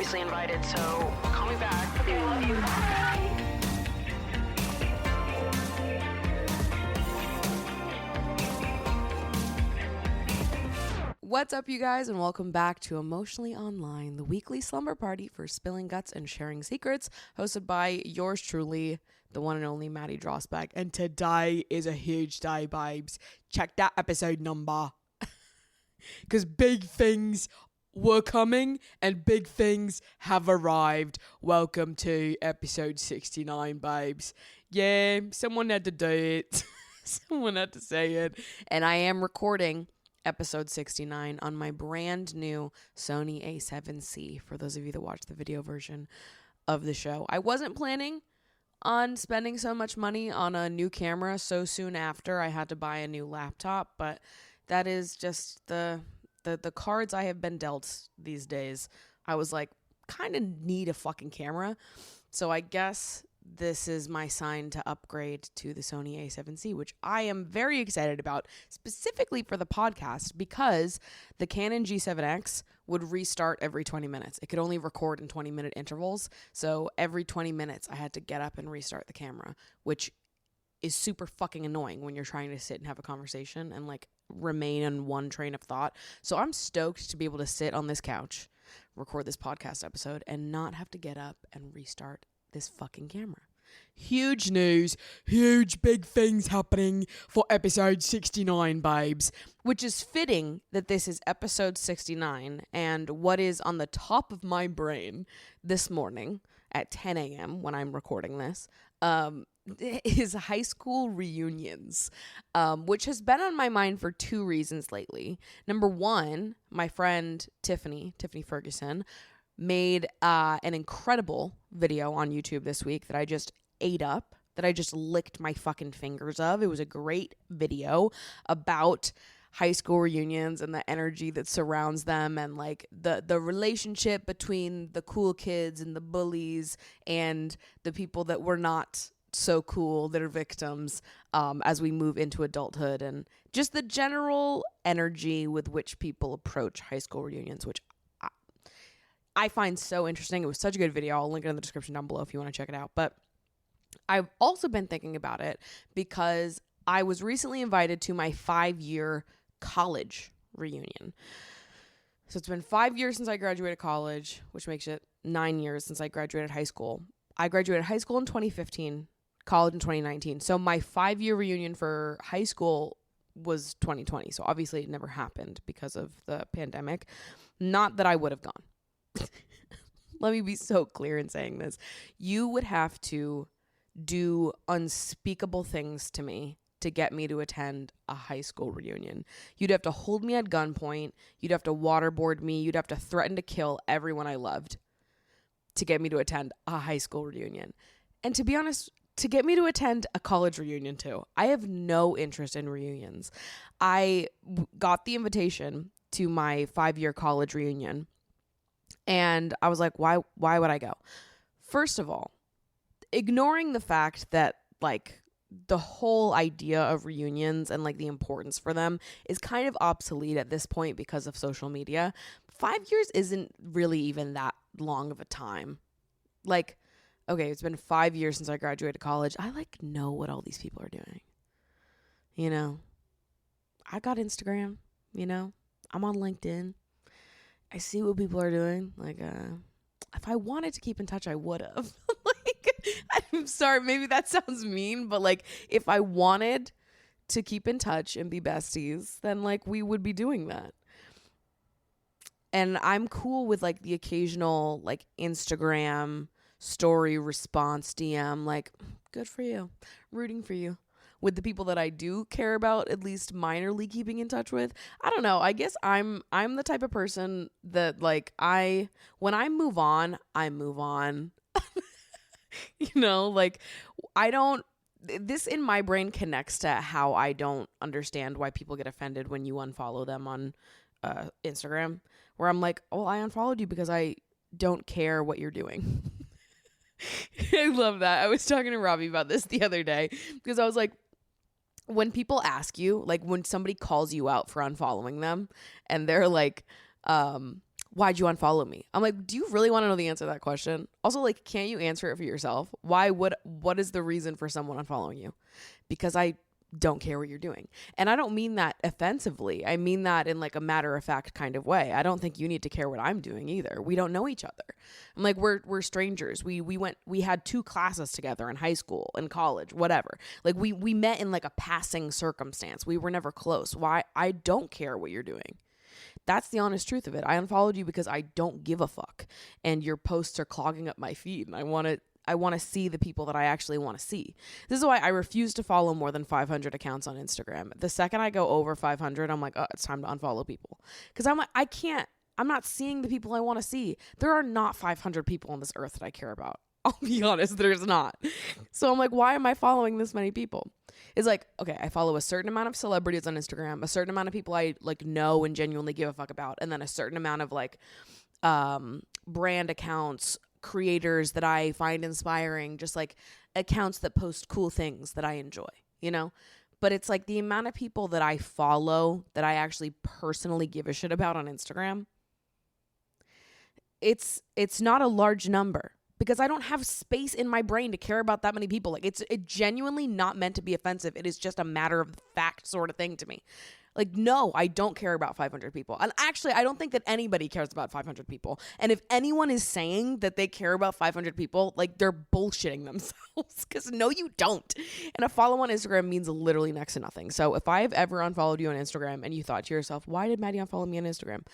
obviously invited, so call me back. Okay, I love you. Bye. What's up, you guys, and welcome back to Emotionally Online, the weekly slumber party for spilling guts and sharing secrets, hosted by yours truly, the one and only Maddie Drossbeck. And today is a huge day, babes. Check that episode number. Because big things were coming and big things have arrived. Welcome to episode 69, babes. Yeah, someone had to do it. Someone had to say it. And I am recording episode 69 on my brand new Sony A7C, for those of you that watch the video version of the show. I wasn't planning on spending so much money on a new camera so soon after I had to buy a new laptop, but that is just the cards I have been dealt these days. I was like, kind of need a fucking camera, so I guess this is my sign to upgrade to the Sony A7C, which I am very excited about, specifically for the podcast, because the Canon G7X would restart every 20 minutes. It could only record in 20-minute intervals, so every 20 minutes I had to get up and restart the camera, which is super fucking annoying when you're trying to sit and have a conversation and like remain in one train of thought. So I'm stoked to be able to sit on this couch, record this podcast episode, and not have to get up and restart this fucking camera. Huge news, huge big things happening for episode 69, babes, which is fitting that this is episode 69, and what is on the top of my brain this morning at 10 a.m. when I'm recording this is high school reunions, which has been on my mind for two reasons lately. Number one, my friend Tiffany Ferguson made an incredible video on YouTube this week that I just ate up, that I just licked my fucking fingers of. It was a great video about high school reunions and the energy that surrounds them, and like the relationship between the cool kids and the bullies and the people that were not so cool that are victims as we move into adulthood, and just the general energy with which people approach high school reunions, which I find so interesting. It was such a good video. I'll link it in the description down below if you want to check it out. But I've also been thinking about it because I was recently invited to my 5-year college reunion. So it's been 5 years since I graduated college, which makes it 9 years since I graduated high school. I graduated high school in 2015, college in 2019. So my 5-year reunion for high school was 2020. So obviously it never happened because of the pandemic. Not that I would have gone. Let me be so clear in saying this. You would have to do unspeakable things to me to get me to attend a high school reunion. You'd have to hold me at gunpoint. You'd have to waterboard me. You'd have to threaten to kill everyone I loved to get me to attend a high school reunion. And to be honest, to get me to attend a college reunion too. I have no interest in reunions. I got the invitation to my 5-year college reunion, and I was like, why would I go? First of all, ignoring the fact that like the whole idea of reunions and like the importance for them is kind of obsolete at this point because of social media. 5 years isn't really even that long of a time. Like, okay, it's been 5 years since I graduated college. I like know what all these people are doing. You know, I got Instagram, you know, I'm on LinkedIn. I see what people are doing. Like, if I wanted to keep in touch, I would have. Like, I'm sorry, maybe that sounds mean, but like, if I wanted to keep in touch and be besties, then like we would be doing that. And I'm cool with like the occasional like Instagram story response DM, like, good for you, rooting for you. With the people that I do care about, at least minorly keeping in touch with. I don't know. I guess I'm the type of person that like when I move on, I move on. You know, like this in my brain connects to how I don't understand why people get offended when you unfollow them on Instagram, where I'm like, oh, I unfollowed you because I don't care what you're doing. I love that. I was talking to Robbie about this the other day because I was like, when people ask you, like when somebody calls you out for unfollowing them and they're like, why'd you unfollow me? I'm like, do you really want to know the answer to that question? Also, like, can't you answer it for yourself? What is the reason for someone unfollowing you? Because I don't care what you're doing. And I don't mean that offensively. I mean that in like a matter of fact kind of way. I don't think you need to care what I'm doing either. We don't know each other. I'm like, we're strangers. We had 2 classes together in high school and college, whatever. Like we met in like a passing circumstance. We were never close. Why? I don't care what you're doing. That's the honest truth of it. I unfollowed you because I don't give a fuck. And your posts are clogging up my feed, and I want to see the people that I actually want to see. This is why I refuse to follow more than 500 accounts on Instagram. The second I go over 500, I'm like, oh, it's time to unfollow people. Because I'm like, I'm not seeing the people I want to see. There are not 500 people on this earth that I care about. I'll be honest, there's not. So I'm like, why am I following this many people? It's like, okay, I follow a certain amount of celebrities on Instagram, a certain amount of people I like know and genuinely give a fuck about, and then a certain amount of like brand accounts, creators that I find inspiring, just like accounts that post cool things that I enjoy, you know? But it's like the amount of people that I follow that I actually personally give a shit about on Instagram, it's not a large number. Because I don't have space in my brain to care about that many people. Like it's genuinely not meant to be offensive. It is just a matter of fact sort of thing to me. Like, no, I don't care about 500 people. And actually, I don't think that anybody cares about 500 people. And if anyone is saying that they care about 500 people, like they're bullshitting themselves. Because no, you don't. And a follow on Instagram means literally next to nothing. So if I've ever unfollowed you on Instagram and you thought to yourself, why did Maddie unfollow me on Instagram?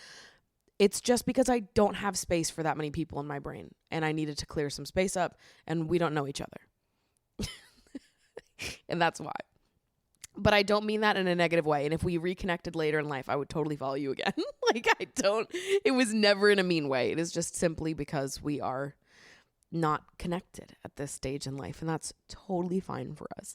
It's just because I don't have space for that many people in my brain, and I needed to clear some space up, and we don't know each other. And that's why. But I don't mean that in a negative way. And if we reconnected later in life, I would totally follow you again. It was never in a mean way. It is just simply because we are not connected at this stage in life, and that's totally fine for us.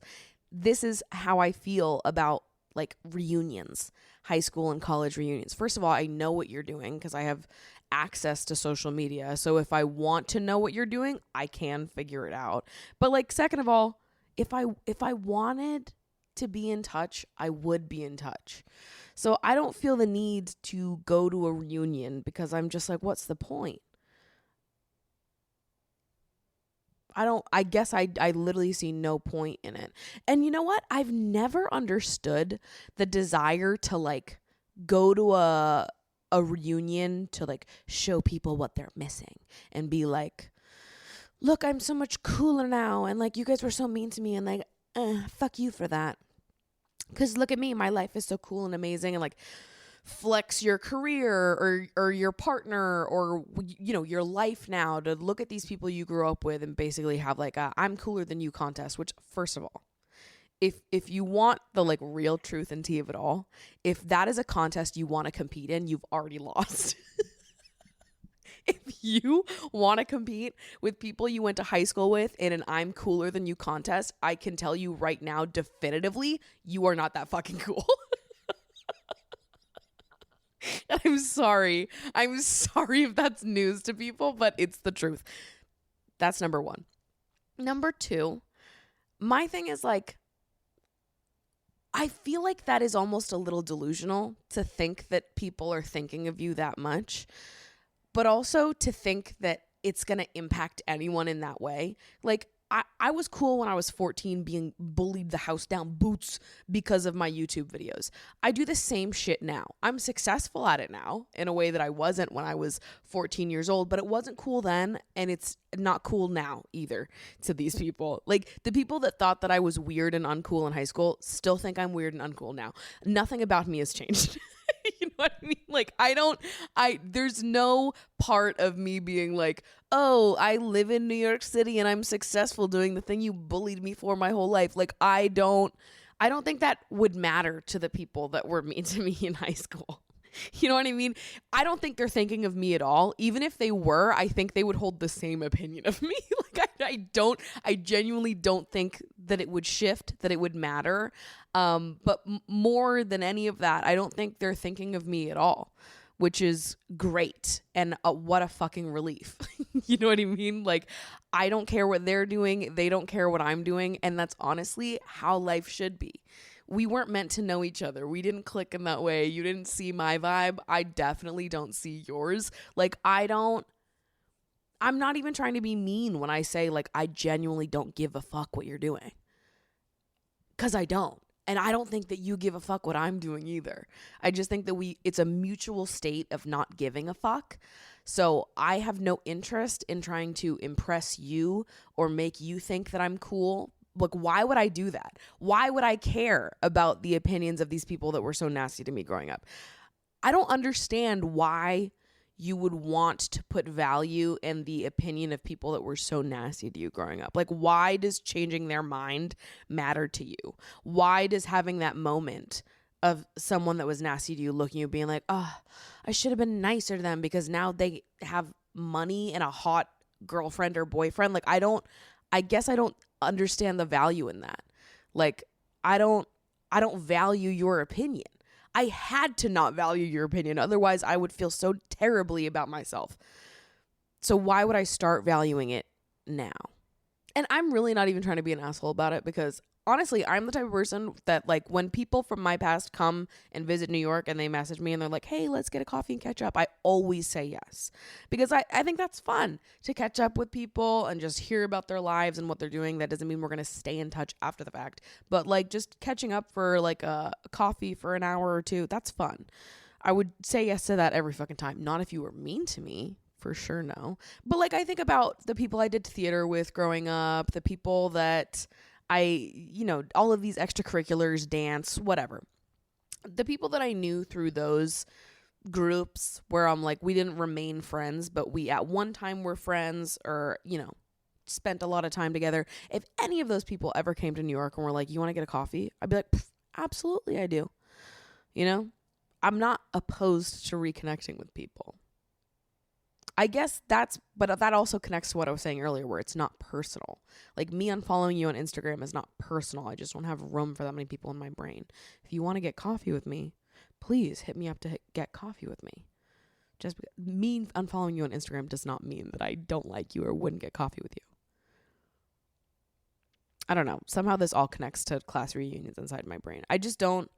This is how I feel about like reunions, high school and college reunions. First of all, I know what you're doing because I have access to social media. So if I want to know what you're doing, I can figure it out. But like, second of all, if I wanted to be in touch, I would be in touch. So I don't feel the need to go to a reunion because I'm just like, what's the point? I guess I literally see no point in it. And you know what? I've never understood the desire to like go to a reunion to like show people what they're missing and be like, look, I'm so much cooler now. And like, you guys were so mean to me and like, fuck you for that. 'Cause look at me, my life is so cool and amazing, and like flex your career or your partner or, you know, your life now to look at these people you grew up with and basically have like a I'm cooler than you contest, which first of all, if you want the like real truth and tea of it all, if that is a contest you want to compete in, you've already lost. If you want to compete with people you went to high school with in an I'm cooler than you contest, I can tell you right now definitively, you are not that fucking cool. I'm sorry if that's news to people, but it's the truth. That's number one. Number two, my thing is like, I feel like that is almost a little delusional to think that people are thinking of you that much, but also to think that it's going to impact anyone in that way. Like, I was cool when I was 14 being bullied the house down boots because of my YouTube videos. I do the same shit now. I'm successful at it now in a way that I wasn't when I was 14 years old, but it wasn't cool then, and it's not cool now either to these people. Like, the people that thought that I was weird and uncool in high school still think I'm weird and uncool now. Nothing about me has changed. You know what I mean? Like, there's no part of me being like, oh, I live in New York City and I'm successful doing the thing you bullied me for my whole life. Like, I don't think that would matter to the people that were mean to me in high school. You know what I mean? I don't think they're thinking of me at all. Even if they were, I think they would hold the same opinion of me. Like, I genuinely don't think that it would shift, that it would matter. But more than any of that, I don't think they're thinking of me at all, which is great. And what a fucking relief. You know what I mean? Like, I don't care what they're doing. They don't care what I'm doing. And that's honestly how life should be. we weren't meant to know each other. We didn't click in that way. You didn't see my vibe. I definitely don't see yours. Like, I'm not even trying to be mean when I say, like, I genuinely don't give a fuck what you're doing. 'Cause I don't. And I don't think that you give a fuck what I'm doing either. I just think that it's a mutual state of not giving a fuck. So I have no interest in trying to impress you or make you think that I'm cool. Like, why would I do that? Why would I care about the opinions of these people that were so nasty to me growing up? I don't understand why you would want to put value in the opinion of people that were so nasty to you growing up. Like, why does changing their mind matter to you? Why does having that moment of someone that was nasty to you looking at you being like, oh, I should have been nicer to them because now they have money and a hot girlfriend or boyfriend? Like, I guess I don't understand the value in that. Like, I don't value your opinion. I had to not value your opinion. Otherwise, I would feel so terribly about myself. So why would I start valuing it now? And I'm really not even trying to be an asshole about it, because honestly, I'm the type of person that, like, when people from my past come and visit New York and they message me and they're like, hey, let's get a coffee and catch up, I always say yes. Because I think that's fun to catch up with people and just hear about their lives and what they're doing. That doesn't mean we're going to stay in touch after the fact. But, like, just catching up for, like, a coffee for an hour or two, that's fun. I would say yes to that every fucking time. Not if you were mean to me. For sure, no. But, like, I think about the people I did theater with growing up, the people that all of these extracurriculars, dance, whatever. The people that I knew through those groups where I'm like, we didn't remain friends, but we at one time were friends, or, spent a lot of time together. If any of those people ever came to New York and were like, you want to get a coffee? I'd be like, absolutely I do. I'm not opposed to reconnecting with people. I guess but that also connects to what I was saying earlier, where it's not personal. Like, me unfollowing you on Instagram is not personal. I just don't have room for that many people in my brain. If you want to get coffee with me, please hit me up to get coffee with me. Just me unfollowing you on Instagram does not mean that I don't like you or wouldn't get coffee with you. I don't know. Somehow this all connects to class reunions inside my brain. I don't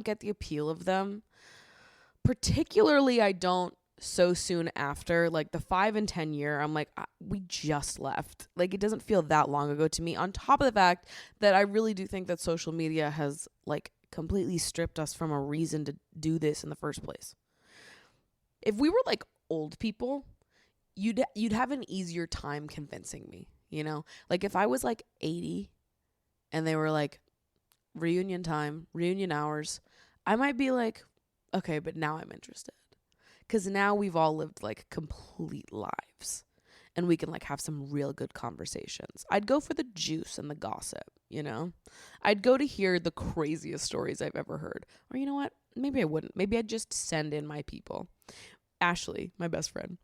get the appeal of them. Particularly, I don't so soon after, like, the 5 and 10 year, I'm like, we just left. Like, it doesn't feel that long ago to me, on top of the fact that I really do think that social media has, like, completely stripped us from a reason to do this in the first place. If we were, like, old people, you'd have an easier time convincing me, like, if I was, like, 80 and they were like, reunion time, reunion hours, I might be like, okay, but now I'm interested. Because now we've all lived, like, complete lives. And we can, like, have some real good conversations. I'd go for the juice and the gossip, I'd go to hear the craziest stories I've ever heard. Or you know what? Maybe I wouldn't. Maybe I'd just send in my people. Ashley, my best friend,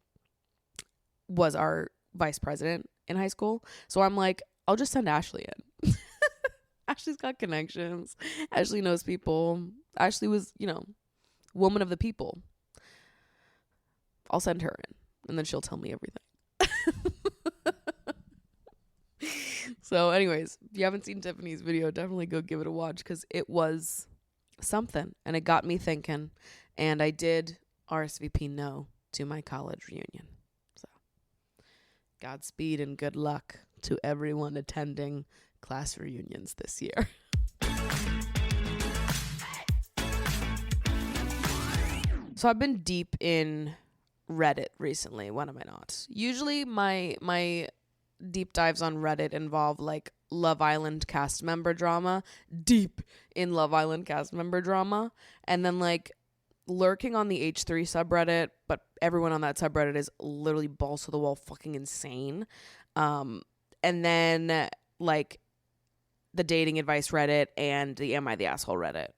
was our vice president in high school. So I'm like, I'll just send Ashley in. Ashley's got connections. Ashley knows people. Ashley was, woman of the people. I'll send her in, and then she'll tell me everything. So anyways, if you haven't seen Tiffany's video, definitely go give it a watch, because it was something, and it got me thinking, and I did RSVP no to my college reunion. So Godspeed and good luck to everyone attending class reunions this year. So I've been deep in Reddit recently. When am I not? Usually my deep dives on Reddit involve, like, Love Island cast member drama, deep in Love Island cast member drama, and then, like, lurking on the H3 subreddit, but everyone on that subreddit is literally balls to the wall fucking insane. And then, like, the dating advice Reddit and the Am I the Asshole Reddit,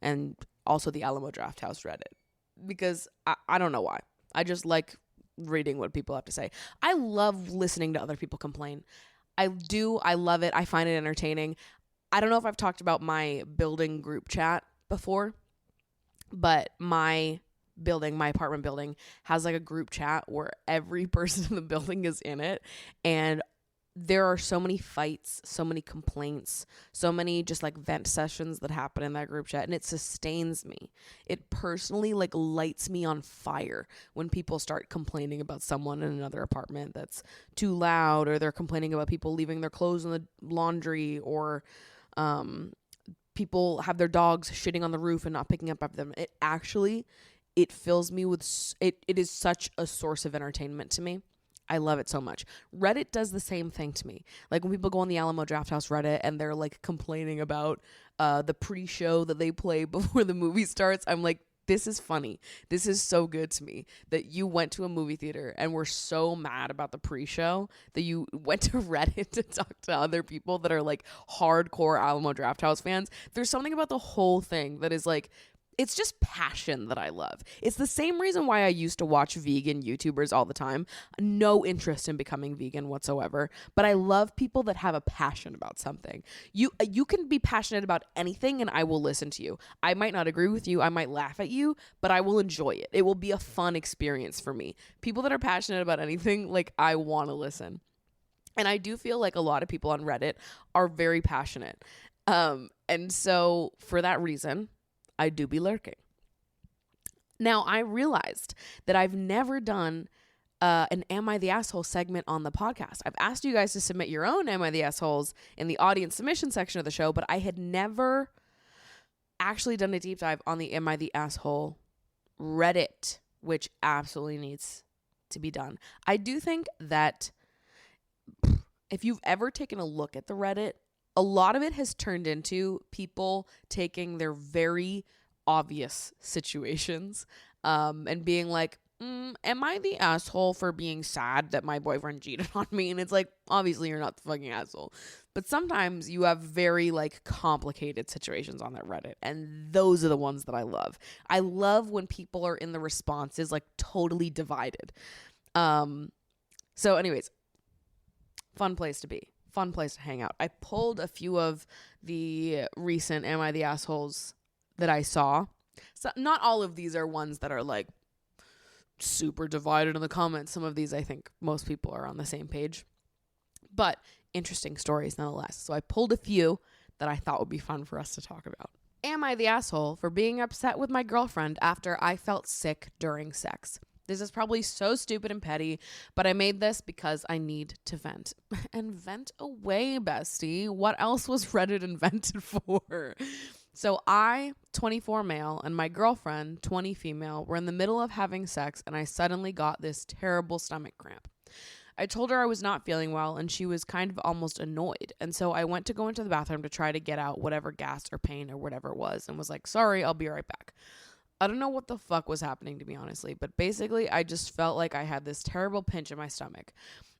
and also the Alamo Draft House Reddit, because I don't know why. I just like reading what people have to say. I love listening to other people complain. I do. I love it. I find it entertaining. I don't know if I've talked about my building group chat before, but my apartment building has, like, a group chat where every person in the building is in it, and there are so many fights, so many complaints, so many just like vent sessions that happen in that group chat, and it sustains me. It personally like lights me on fire when people start complaining about someone in another apartment that's too loud, or they're complaining about people leaving their clothes in the laundry, or people have their dogs shitting on the roof and not picking up after them. It fills me with it is such a source of entertainment to me. I love it so much. Reddit does the same thing to me. Like when people go on the Alamo Drafthouse Reddit and they're like complaining about the pre-show that they play before the movie starts, I'm like, this is funny. This is so good to me that you went to a movie theater and were so mad about the pre-show that you went to Reddit to talk to other people that are like hardcore Alamo Drafthouse fans. There's something about the whole thing that is like, it's just passion that I love. It's the same reason why I used to watch vegan YouTubers all the time. No interest in becoming vegan whatsoever, but I love people that have a passion about something. You can be passionate about anything and I will listen to you. I might not agree with you, I might laugh at you, but I will enjoy it. It will be a fun experience for me. People that are passionate about anything, like, I want to listen. And I do feel like a lot of people on Reddit are very passionate. And so for that reason, I do be lurking. Now, I realized that I've never done an Am I the Asshole segment on the podcast. I've asked you guys to submit your own Am I the Assholes in the audience submission section of the show, but I had never actually done a deep dive on the Am I the Asshole Reddit, which absolutely needs to be done. I do think that if you've ever taken a look at the Reddit, a lot of it has turned into people taking their very obvious situations and being like, am I the asshole for being sad that my boyfriend cheated on me? And it's like, obviously you're not the fucking asshole. But sometimes you have very like complicated situations on that Reddit. And those are the ones that I love. I love when people are in the responses like totally divided. So anyways, fun place to be. Fun place to hang out. I pulled a few of the recent Am I the Assholes that I saw. So not all of these are ones that are like super divided in the comments. Some of these I think most people are on the same page. But interesting stories nonetheless. So I pulled a few that I thought would be fun for us to talk about. Am I the asshole for being upset with my girlfriend after I felt sick during sex? This is probably so stupid and petty, but I made this because I need to vent. And vent away, bestie. What else was Reddit invented for? So I, 24 male, and my girlfriend, 20 female, were in the middle of having sex, and I suddenly got this terrible stomach cramp. I told her I was not feeling well, and she was kind of almost annoyed. And so I went to go into the bathroom to try to get out whatever gas or pain or whatever it was, and was like, sorry, I'll be right back. I don't know what the fuck was happening, to be honestly, but basically I just felt like I had this terrible pinch in my stomach.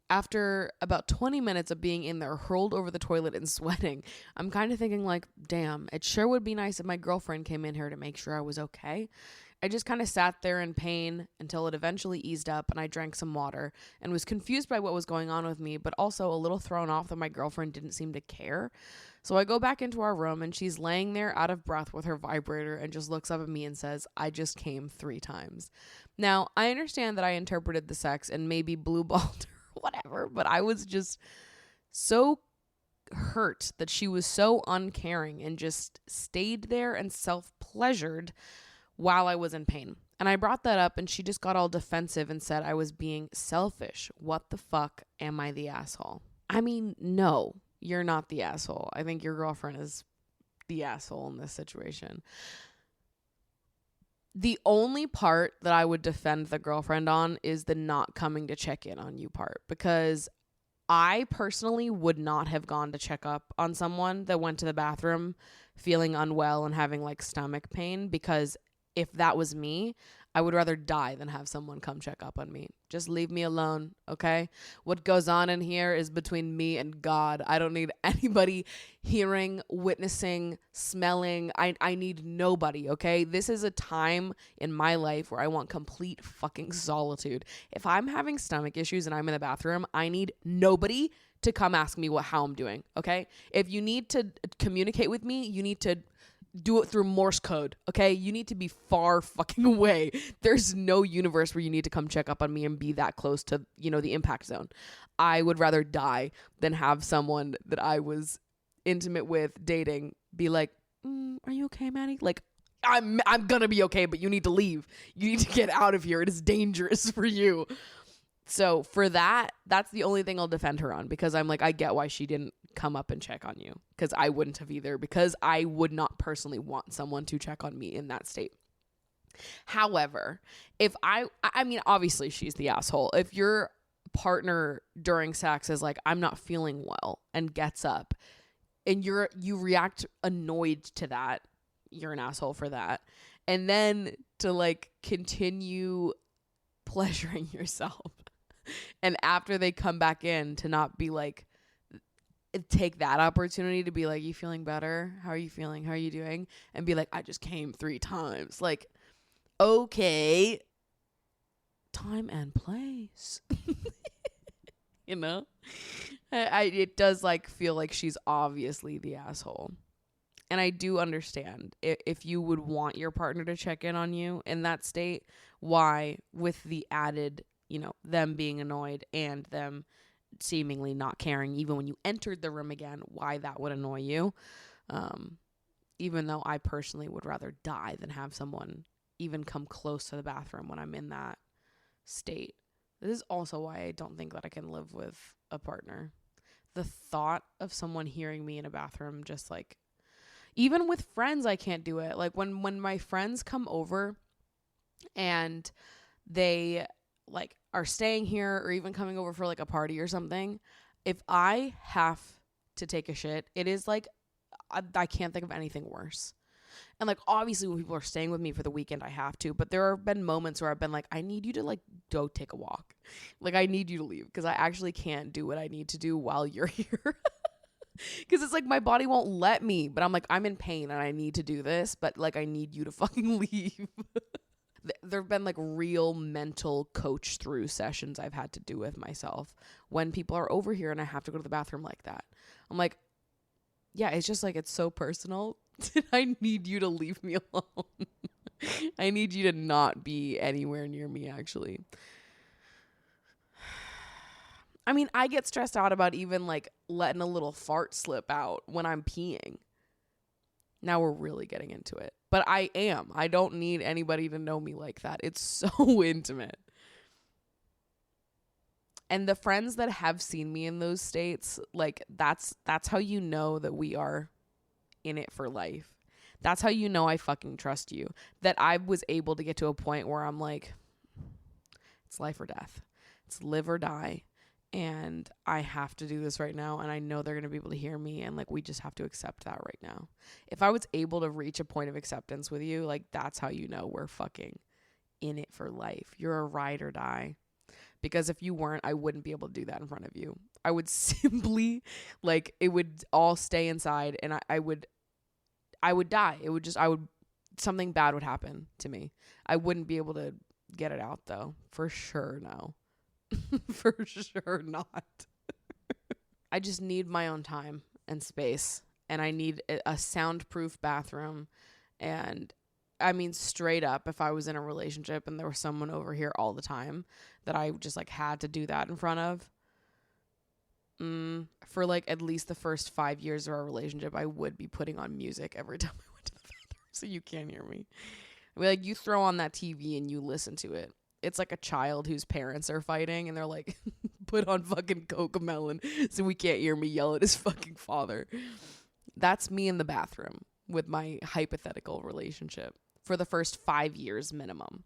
After about 20 minutes of being in there, hurled over the toilet and sweating, I'm kind of thinking like, damn, it sure would be nice if my girlfriend came in here to make sure I was okay. I just kind of sat there in pain until it eventually eased up and I drank some water and was confused by what was going on with me, but also a little thrown off that my girlfriend didn't seem to care. So I go back into our room and she's laying there out of breath with her vibrator and just looks up at me and says, I just came 3 times. Now, I understand that I interpreted the sex and maybe blue-balled or whatever, but I was just so hurt that she was so uncaring and just stayed there and self-pleasured while I was in pain. And I brought that up and she just got all defensive and said I was being selfish. What the fuck am I the asshole? I mean, no. You're not the asshole. I think your girlfriend is the asshole in this situation. The only part that I would defend the girlfriend on is the not coming to check in on you part, because I personally would not have gone to check up on someone that went to the bathroom feeling unwell and having like stomach pain, because if that was me, I would rather die than have someone come check up on me. Just leave me alone, okay? What goes on in here is between me and God. I don't need anybody hearing, witnessing, smelling. I need nobody, okay? This is a time in my life where I want complete fucking solitude. If I'm having stomach issues and I'm in the bathroom, I need nobody to come ask me how I'm doing, okay? If you need to communicate with me, you need to do it through Morse code, okay? You need to be far fucking away. There's no universe where you need to come check up on me and be that close to, you know, the impact zone. I would rather die than have someone that I was intimate with, dating, be like, are you okay, Maddie? Like, I'm gonna be okay, but you need to leave. You need to get out of here. It is dangerous for you. So for that, that's the only thing I'll defend her on, because I'm like, I get why she didn't come up and check on you, because I wouldn't have either, because I would not personally want someone to check on me in that state. However, if I mean, obviously she's the asshole. If your partner during sex is like, I'm not feeling well, and gets up, and you react annoyed to that, you're an asshole for that. And then to like continue pleasuring yourself, and after they come back in, to not be like, take that opportunity to be like, you feeling better? How are you feeling? How are you doing? And be like, I just came 3 times. Like, okay, time and place. You know? It does like feel like she's obviously the asshole. And I do understand if you would want your partner to check in on you in that state, why, with the added, you know, them being annoyed and them seemingly not caring even when you entered the room again, why that would annoy you. Even though I personally would rather die than have someone even come close to the bathroom when I'm in that state. This is also why I don't think that I can live with a partner. The thought of someone hearing me in a bathroom, just like, even with friends, I can't do it. Like when my friends come over and they like are staying here or even coming over for like a party or something, if I have to take a shit, it is like, I can't think of anything worse. And like, obviously when people are staying with me for the weekend, I have to, but there have been moments where I've been like, I need you to like go take a walk. Like, I need you to leave, because I actually can't do what I need to do while you're here. Because it's like my body won't let me, but I'm like, I'm in pain and I need to do this, but like, I need you to fucking leave. There have been like real mental coach through sessions I've had to do with myself when people are over here and I have to go to the bathroom like that. I'm like, yeah, it's just like, it's so personal. I need you to leave me alone. I need you to not be anywhere near me, actually. I mean, I get stressed out about even like letting a little fart slip out when I'm peeing. Now we're really getting into it. But I don't need anybody to know me like that. It's so intimate. And the friends that have seen me in those states, like that's how you know that we are in it for life. That's how you know I fucking trust you. That I was able to get to a point where I'm like, it's life or death. It's live or die. And I have to do this right now. And I know they're going to be able to hear me. And like, we just have to accept that right now. If I was able to reach a point of acceptance with you, like, that's how you know we're fucking in it for life. You're a ride or die. Because if you weren't, I wouldn't be able to do that in front of you. I would simply, like, it would all stay inside and I would die. Something bad would happen to me. I wouldn't be able to get it out though. For sure, no. For sure not. I just need my own time and space, and I need a soundproof bathroom. And I mean, straight up, if I was in a relationship and there was someone over here all the time that I just like had to do that in front of, for like at least the first 5 years of our relationship, I would be putting on music every time I went to the bathroom so you can't hear me. I mean, like, you throw on that TV and you listen to it. It's like a child whose parents are fighting and they're like, put on fucking Cocomelon so we can't hear me yell at his fucking father. That's me in the bathroom with my hypothetical relationship for the first 5 years minimum.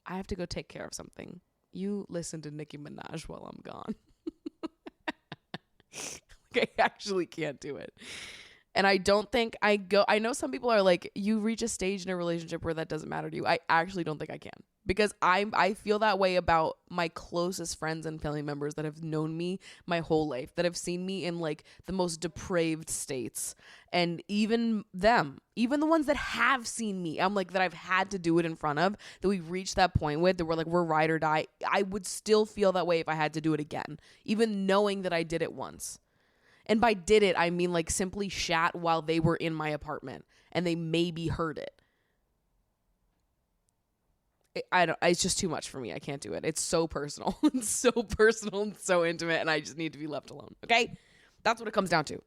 I have to go take care of something. You listen to Nicki Minaj while I'm gone. Like, I actually can't do it. And I don't think I know some people are like, you reach a stage in a relationship where that doesn't matter to you. I actually don't think I can, because I feel that way about my closest friends and family members that have known me my whole life, that have seen me in like the most depraved states. And even the ones that have seen me, I'm like, that I've had to do it in front of, that we've reached that point with, that we're like, we're ride or die. I would still feel that way if I had to do it again, even knowing that I did it once. And by did it, I mean like simply shat while they were in my apartment and they maybe heard it. It's just too much for me. I can't do it. It's so personal. It's so personal and so intimate, and I just need to be left alone. Okay? That's what it comes down to.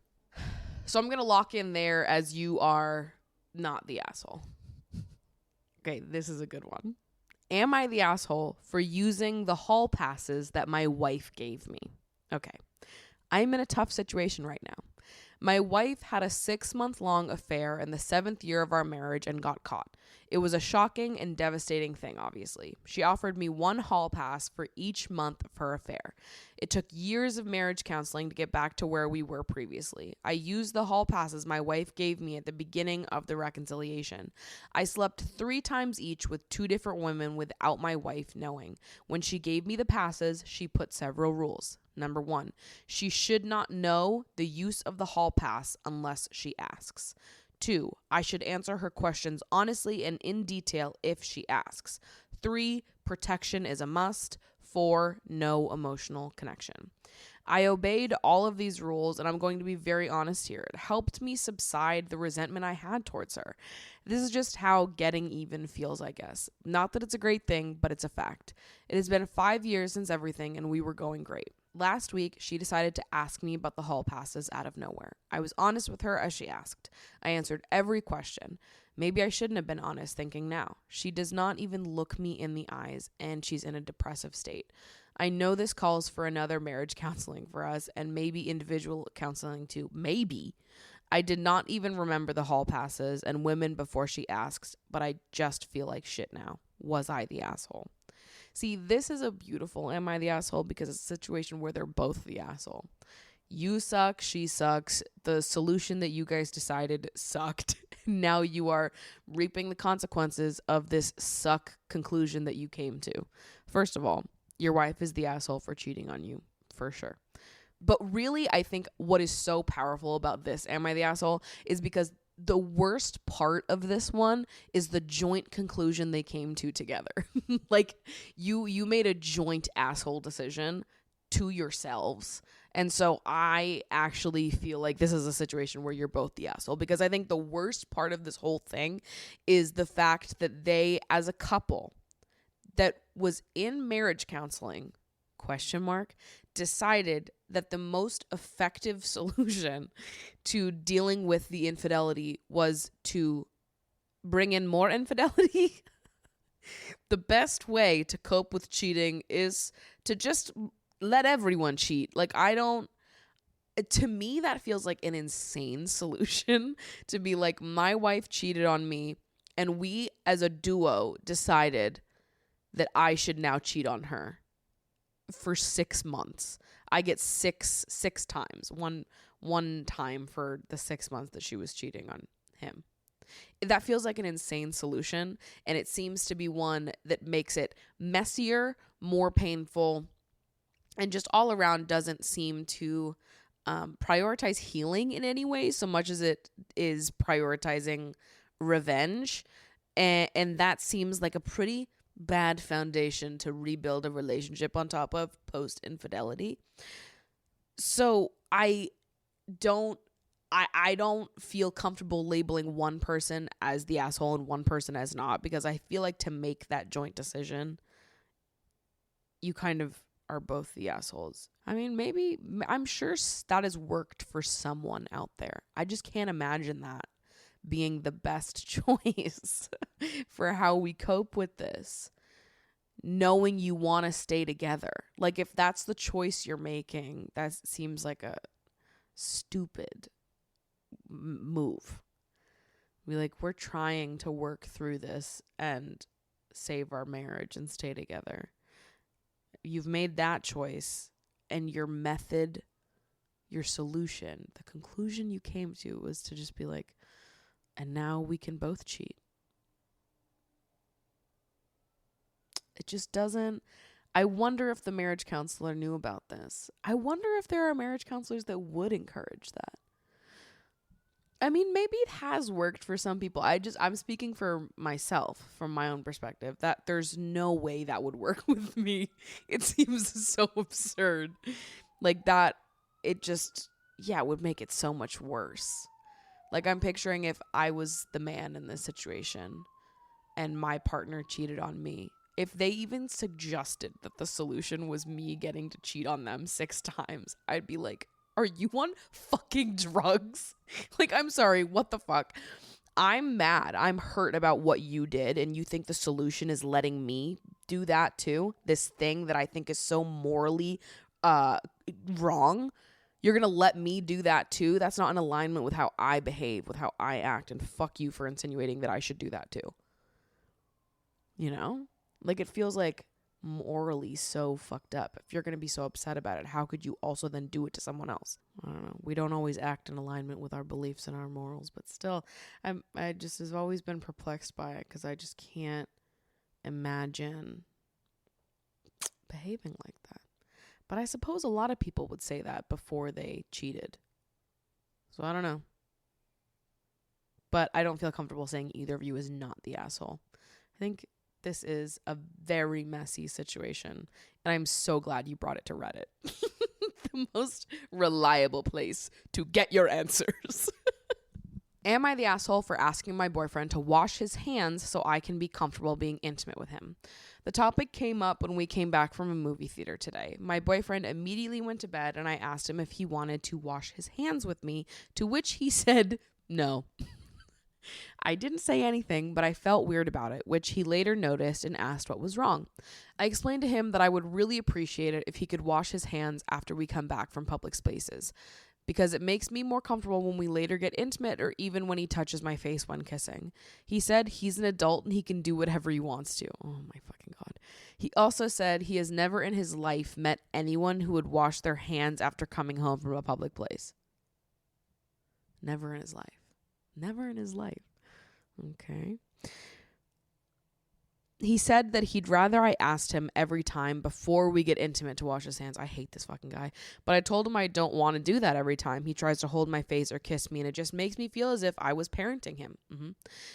So I'm going to lock in there as you are not the asshole. Okay, this is a good one. Am I the asshole for using the hall passes that my wife gave me? Okay. I'm in a tough situation right now. My wife had a 6-month-long affair in the 7th year of our marriage and got caught. It was a shocking and devastating thing, obviously. She offered me 1 hall pass for each month of her affair. It took years of marriage counseling to get back to where we were previously. I used the hall passes my wife gave me at the beginning of the reconciliation. I slept 3 times each with 2 different women without my wife knowing. When she gave me the passes, she put several rules. Number 1, she should not know the use of the hall pass unless she asks. 2, I should answer her questions honestly and in detail if she asks. 3, protection is a must. 4, no emotional connection. I obeyed all of these rules, and I'm going to be very honest here. It helped me subside the resentment I had towards her. This is just how getting even feels, I guess. Not that it's a great thing, but it's a fact. It has been 5 years since everything, and we were going great. Last week, she decided to ask me about the hall passes out of nowhere. I was honest with her as she asked. I answered every question. Maybe I shouldn't have been honest, thinking now. She does not even look me in the eyes, and she's in a depressive state. I know this calls for another marriage counseling for us, and maybe individual counseling too. Maybe. I did not even remember the hall passes and women before she asked, but I just feel like shit now. Was I the asshole? See, this is a beautiful am I the asshole, because it's a situation where they're both the asshole. You suck, she sucks. The solution that you guys decided sucked. Now you are reaping the consequences of this suck conclusion that you came to. First of all, your wife is the asshole for cheating on you, for sure. But really, I think what is so powerful about this, am I the asshole, is because the worst part of this one is the joint conclusion they came to together. Like, you made a joint asshole decision to yourselves. And so I actually feel like this is a situation where you're both the asshole, because I think the worst part of this whole thing is the fact that they, as a couple that was in marriage counseling, decided that the most effective solution to dealing with the infidelity was to bring in more infidelity. The best way to cope with cheating is to just let everyone cheat. Like, to me, that feels like an insane solution, to be like, my wife cheated on me and we as a duo decided that I should now cheat on her for 6 months. I get six times, one time for the 6 months that she was cheating on him. That feels like an insane solution, and it seems to be one that makes it messier, more painful, and just all around doesn't seem to prioritize healing in any way so much as it is prioritizing revenge. And that seems like a pretty bad foundation to rebuild a relationship on top of post-infidelity. So I don't feel comfortable labeling one person as the asshole and one person as not, because I feel like to make that joint decision, you kind of are both the assholes. I mean, maybe, I'm sure that has worked for someone out there. I just can't imagine that being the best choice for how we cope with this. Knowing you want to stay together. Like, if that's the choice you're making, that seems like a stupid move. We're trying to work through this and save our marriage and stay together. You've made that choice, and your method, your solution, the conclusion you came to was to just be like, and now we can both cheat. It just doesn't. I wonder if the marriage counselor knew about this. I wonder if there are marriage counselors that would encourage that. I mean, maybe it has worked for some people. I'm speaking for myself from my own perspective, that there's no way that would work with me. It seems so absurd. Like that, it just, yeah, it would make it so much worse. Like, I'm picturing if I was the man in this situation and my partner cheated on me, if they even suggested that the solution was me getting to cheat on them 6 times, I'd be like, are you on fucking drugs? Like, I'm sorry, what the fuck? I'm mad. I'm hurt about what you did, and you think the solution is letting me do that too? This thing that I think is so morally wrong. You're going to let me do that too? That's not in alignment with how I behave, with how I act, and fuck you for insinuating that I should do that too. You know? Like, it feels like morally so fucked up. If you're going to be so upset about it, how could you also then do it to someone else? I don't know. We don't always act in alignment with our beliefs and our morals, but still, I just have always been perplexed by it because I just can't imagine behaving like that. But I suppose a lot of people would say that before they cheated. So I don't know. But I don't feel comfortable saying either of you is not the asshole. I think this is a very messy situation, and I'm so glad you brought it to Reddit. The most reliable place to get your answers. Am I the asshole for asking my boyfriend to wash his hands so I can be comfortable being intimate with him? The topic came up when we came back from a movie theater today. My boyfriend immediately went to bed, and I asked him if he wanted to wash his hands with me, to which he said no. I didn't say anything, but I felt weird about it, which he later noticed and asked what was wrong. I explained to him that I would really appreciate it if he could wash his hands after we come back from public spaces, because it makes me more comfortable when we later get intimate or even when he touches my face when kissing. He said he's an adult and he can do whatever he wants to. Oh my fucking God. He also said he has never in his life met anyone who would wash their hands after coming home from a public place. Never in his life. Never in his life. Okay. He said that he'd rather I asked him every time before we get intimate to wash his hands. I hate this fucking guy. But I told him I don't want to do that every time he tries to hold my face or kiss me, and it just makes me feel as if I was parenting him.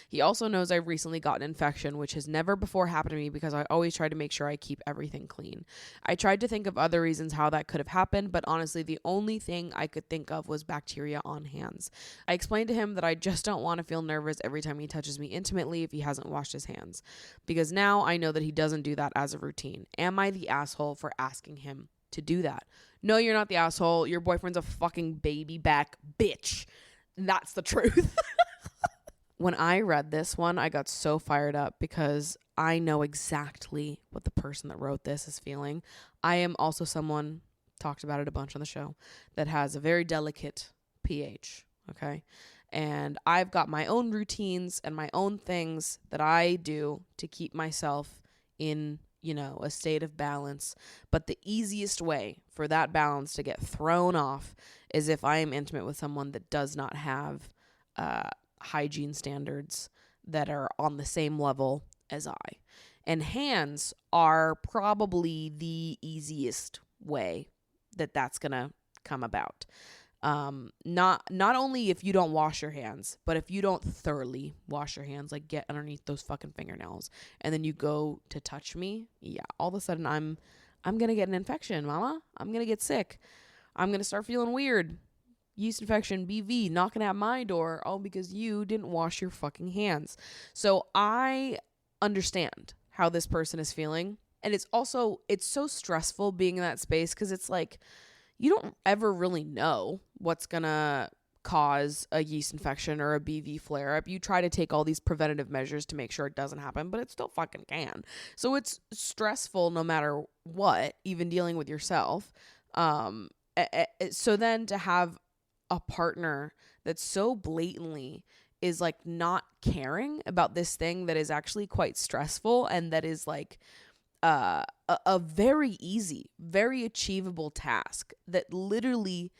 He also knows I've recently gotten an infection, which has never before happened to me because I always try to make sure I keep everything clean. I tried to think of other reasons how that could have happened, but honestly, the only thing I could think of was bacteria on hands. I explained to him that I just don't want to feel nervous every time he touches me intimately if he hasn't washed his hands, because now I know that he doesn't do that as a routine. Am I the asshole for asking him to do that? No, you're not the asshole. Your boyfriend's a fucking baby back bitch. That's the truth. When I read this one, I got so fired up because I know exactly what the person that wrote this is feeling. I am also someone, talked about it a bunch on the show, that has a very delicate pH, okay? And I've got my own routines and my own things that I do to keep myself in, a state of balance. But the easiest way for that balance to get thrown off is if I am intimate with someone that does not have hygiene standards that are on the same level as I. And hands are probably the easiest way that that's going to come about. Not only if you don't wash your hands, but if you don't thoroughly wash your hands, like get underneath those fucking fingernails and then you go to touch me, yeah, all of a sudden I'm gonna get an infection, mama. I'm gonna get sick. I'm gonna start feeling weird. Yeast infection, BV, knocking at my door, all because you didn't wash your fucking hands. So I understand how this person is feeling, and it's so stressful being in that space because it's like, you don't ever really know what's going to cause a yeast infection or a BV flare-up. You try to take all these preventative measures to make sure it doesn't happen, but it still fucking can. So it's stressful no matter what, even dealing with yourself. So then to have a partner that so blatantly is like not caring about this thing that is actually quite stressful and that is like a very easy, very achievable task that literally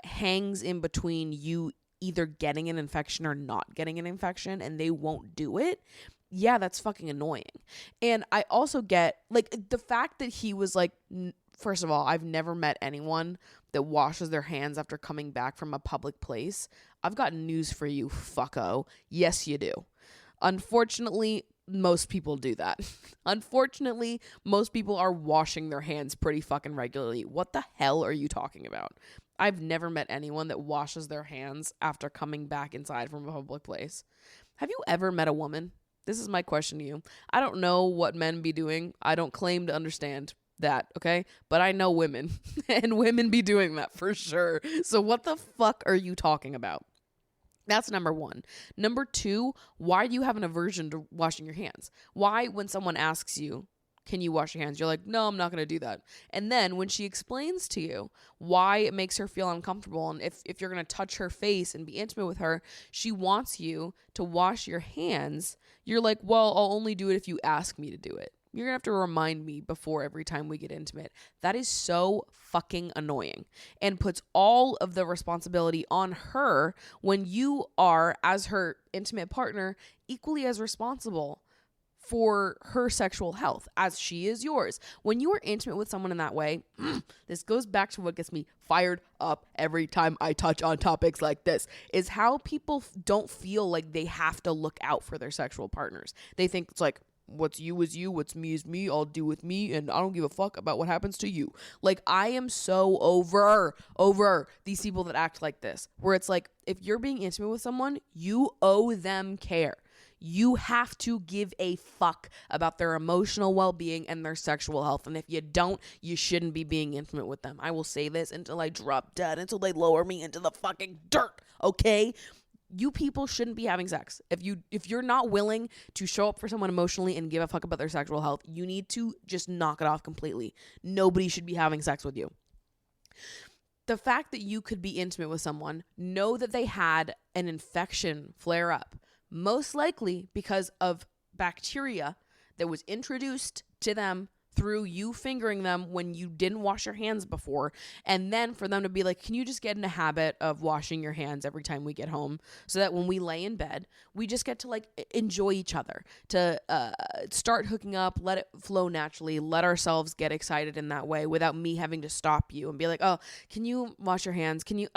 hangs in between you either getting an infection or not getting an infection, and they won't do it. Yeah, that's fucking annoying. And I also get like the fact that he was like, first of all, I've never met anyone that washes their hands after coming back from a public place. I've got news for you, fucko. Yes, you do. Unfortunately, most people do that. Unfortunately, most people are washing their hands pretty fucking regularly. What the hell are you talking about? I've never met anyone that washes their hands after coming back inside from a public place. Have you ever met a woman? This is my question to you. I don't know what men be doing. I don't claim to understand that, okay? But I know women, and women be doing that for sure. So what the fuck are you talking about? That's number one. Number two, why do you have an aversion to washing your hands? Why, when someone asks you, can you wash your hands? You're like, no, I'm not going to do that. And then when she explains to you why it makes her feel uncomfortable, and if you're going to touch her face and be intimate with her, she wants you to wash your hands. You're like, well, I'll only do it if you ask me to do it. You're going to have to remind me before every time we get intimate. That is so fucking annoying and puts all of the responsibility on her when you are, as her intimate partner, equally as responsible for her sexual health as she is yours. When you are intimate with someone in that way, this goes back to what gets me fired up every time I touch on topics like this, is how people don't feel like they have to look out for their sexual partners. They think it's like, what's you is you, what's me is me, I'll do with me, and I don't give a fuck about what happens to you. Like, I am so over these people that act like this, where it's like, if you're being intimate with someone, you owe them care. You have to give a fuck about their emotional well-being and their sexual health. And if you don't, you shouldn't be being intimate with them. I will say this until I drop dead, until they lower me into the fucking dirt, okay? You people shouldn't be having sex. If you're not willing to show up for someone emotionally and give a fuck about their sexual health, you need to just knock it off completely. Nobody should be having sex with you. The fact that you could be intimate with someone, know that they had an infection flare up, most likely because of bacteria that was introduced to them through you fingering them when you didn't wash your hands before, and then for them to be like, can you just get in a habit of washing your hands every time we get home, so that when we lay in bed, we just get to like enjoy each other, to start hooking up, let it flow naturally, let ourselves get excited in that way without me having to stop you and be like, oh, can you wash your hands? Can you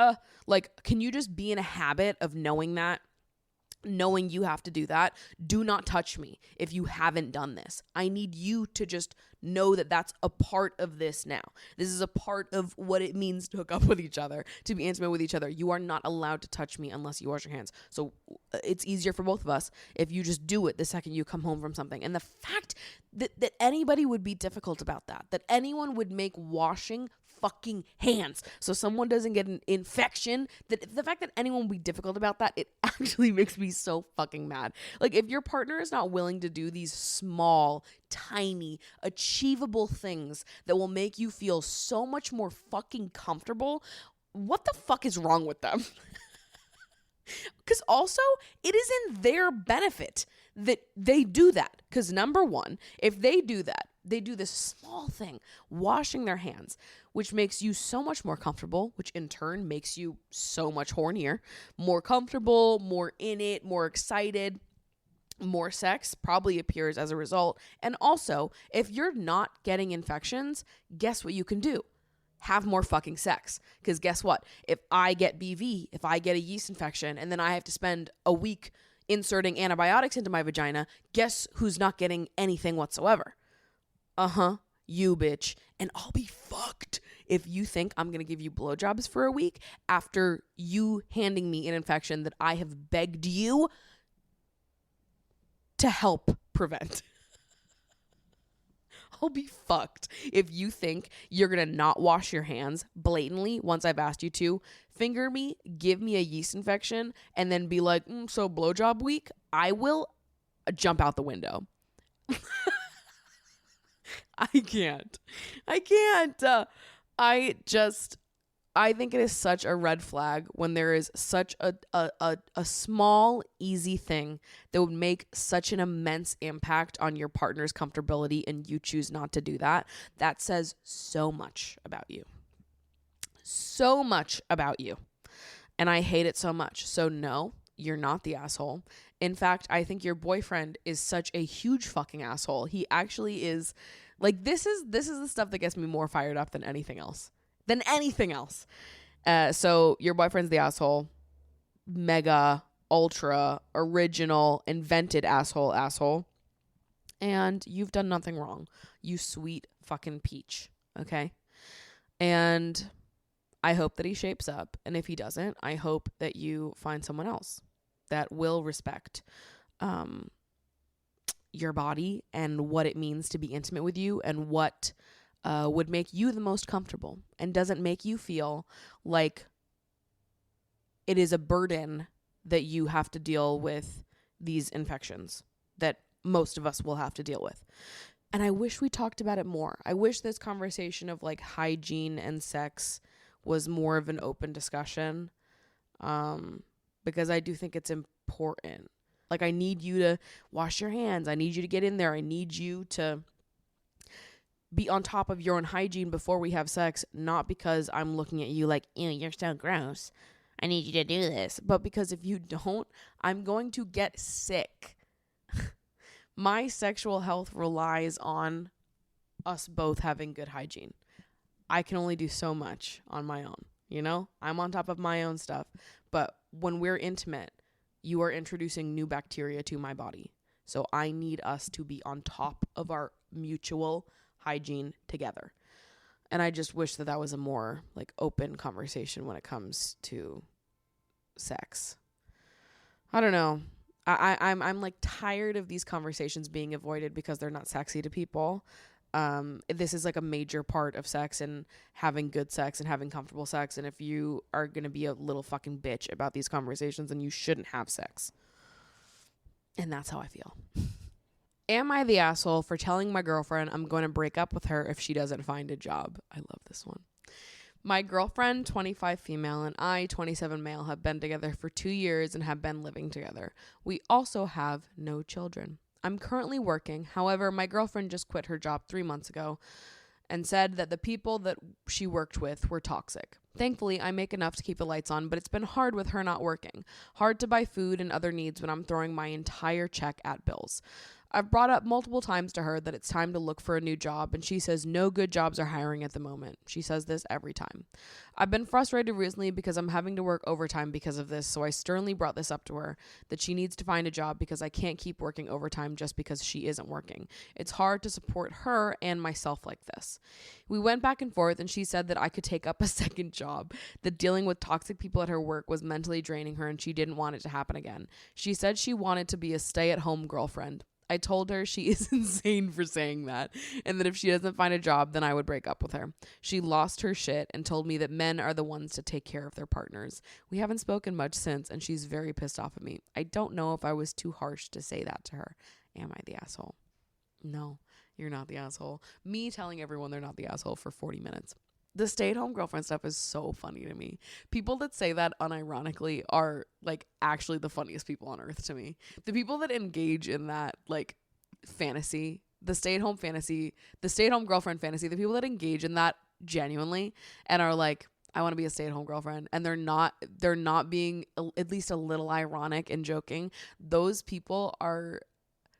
can you just be in a habit of knowing you have to do that? Do not touch me if you haven't done this. I need you to just know that that's a part of this now. This is a part of what it means to hook up with each other, to be intimate with each other. You are not allowed to touch me unless you wash your hands. So it's easier for both of us if you just do it the second you come home from something. And the fact that anybody would be difficult about that anyone would make washing fucking hands so someone doesn't get an infection, that the fact that anyone would be difficult about that, it actually makes me so fucking mad. Like, if your partner is not willing to do these small, tiny, achievable things that will make you feel so much more fucking comfortable, what the fuck is wrong with them? Because also, it is in their benefit that they do that. Because number one, if they do that, they do this small thing, washing their hands, which makes you so much more comfortable, which in turn makes you so much hornier, more comfortable, more in it, more excited. More sex probably appears as a result. And also, if you're not getting infections, guess what you can do? Have more fucking sex. Because guess what? If I get BV, if I get a yeast infection, and then I have to spend a week inserting antibiotics into my vagina, guess who's not getting anything whatsoever? You bitch. And I'll be fucked if you think I'm going to give you blowjobs for a week after you handing me an infection that I have begged you to help prevent. I'll be fucked if you think you're going to not wash your hands blatantly once I've asked you to, finger me, give me a yeast infection, and then be like, so blowjob week? I will jump out the window. I can't. I think it is such a red flag when there is such a small, easy thing that would make such an immense impact on your partner's comfortability and you choose not to do that. That says so much about you. So much about you. And I hate it so much. So no, you're not the asshole. In fact, I think your boyfriend is such a huge fucking asshole. He actually is, like, this is the stuff that gets me more fired up than anything else. So your boyfriend's the asshole, mega, ultra, original, invented asshole. And you've done nothing wrong. You sweet fucking peach. Okay. And I hope that he shapes up. And if he doesn't, I hope that you find someone else that will respect your body and what it means to be intimate with you and what would make you the most comfortable and doesn't make you feel like it is a burden that you have to deal with these infections that most of us will have to deal with. And I wish we talked about it more. I wish this conversation of like hygiene and sex was more of an open discussion, because I do think it's important. Like, I need you to wash your hands. I need you to get in there. I need you to be on top of your own hygiene before we have sex, not because I'm looking at you like, ew, you're so gross. I need you to do this. But because if you don't, I'm going to get sick. My sexual health relies on us both having good hygiene. I can only do so much on my own, you know? I'm on top of my own stuff. But when we're intimate, you are introducing new bacteria to my body. So I need us to be on top of our mutual hygiene together. And I just wish that that was a more like open conversation when it comes to sex. I don't know. I'm like tired of these conversations being avoided because they're not sexy to people. This is like a major part of sex and having good sex and having comfortable sex. And if you are going to be a little fucking bitch about these conversations, then you shouldn't have sex. And that's how I feel. Am I the asshole for telling my girlfriend I'm going to break up with her if she doesn't find a job? I love this one. My girlfriend, 25 female, and I, 27 male, have been together for 2 years and have been living together. We also have no children. I'm currently working. However, my girlfriend just quit her job 3 months ago and said that the people that she worked with were toxic. Thankfully, I make enough to keep the lights on, but it's been hard with her not working. Hard to buy food and other needs when I'm throwing my entire check at bills. I've brought up multiple times to her that it's time to look for a new job, and she says no good jobs are hiring at the moment. She says this every time. I've been frustrated recently because I'm having to work overtime because of this, so I sternly brought this up to her, that she needs to find a job because I can't keep working overtime just because she isn't working. It's hard to support her and myself like this. We went back and forth, and she said that I could take up a second job, that dealing with toxic people at her work was mentally draining her and she didn't want it to happen again. She said she wanted to be a stay-at-home girlfriend. I told her she is insane for saying that, and that if she doesn't find a job, then I would break up with her. She lost her shit and told me that men are the ones to take care of their partners. We haven't spoken much since, and she's very pissed off at me. I don't know if I was too harsh to say that to her. Am I the asshole? No, you're not the asshole. Me telling everyone they're not the asshole for 40 minutes. The stay-at-home girlfriend stuff is so funny to me. People that say that unironically are like actually the funniest people on earth to me. The people that engage in that like fantasy, the stay-at-home fantasy, the stay-at-home girlfriend fantasy, the people that engage in that genuinely and are like, I want to be a stay-at-home girlfriend, and they're not being at least a little ironic and joking. Those people are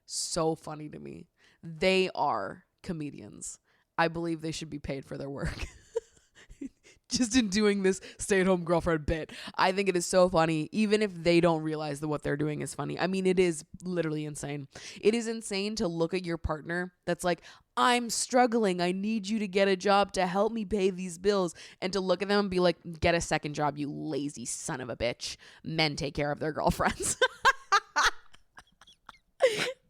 so funny to me. They are comedians. I believe they should be paid for their work. Just in doing this stay-at-home girlfriend bit. I think it is so funny, even if they don't realize that what they're doing is funny. I mean, it is literally insane. It is insane to look at your partner that's like, I'm struggling. I need you to get a job to help me pay these bills. And to look at them and be like, get a second job, you lazy son of a bitch. Men take care of their girlfriends.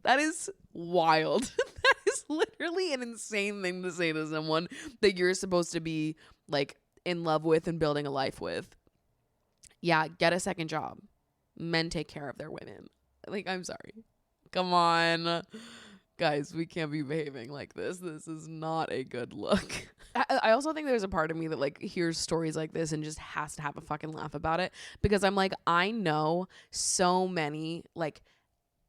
That is wild. That is literally an insane thing to say to someone that you're supposed to be like in love with and building a life with. Yeah, get a second job. Men take care of their women. Like, I'm sorry. Come on. Guys, we can't be behaving like this. This is not a good look. I also think there's a part of me that like hears stories like this and just has to have a fucking laugh about it, because I'm like, I know so many like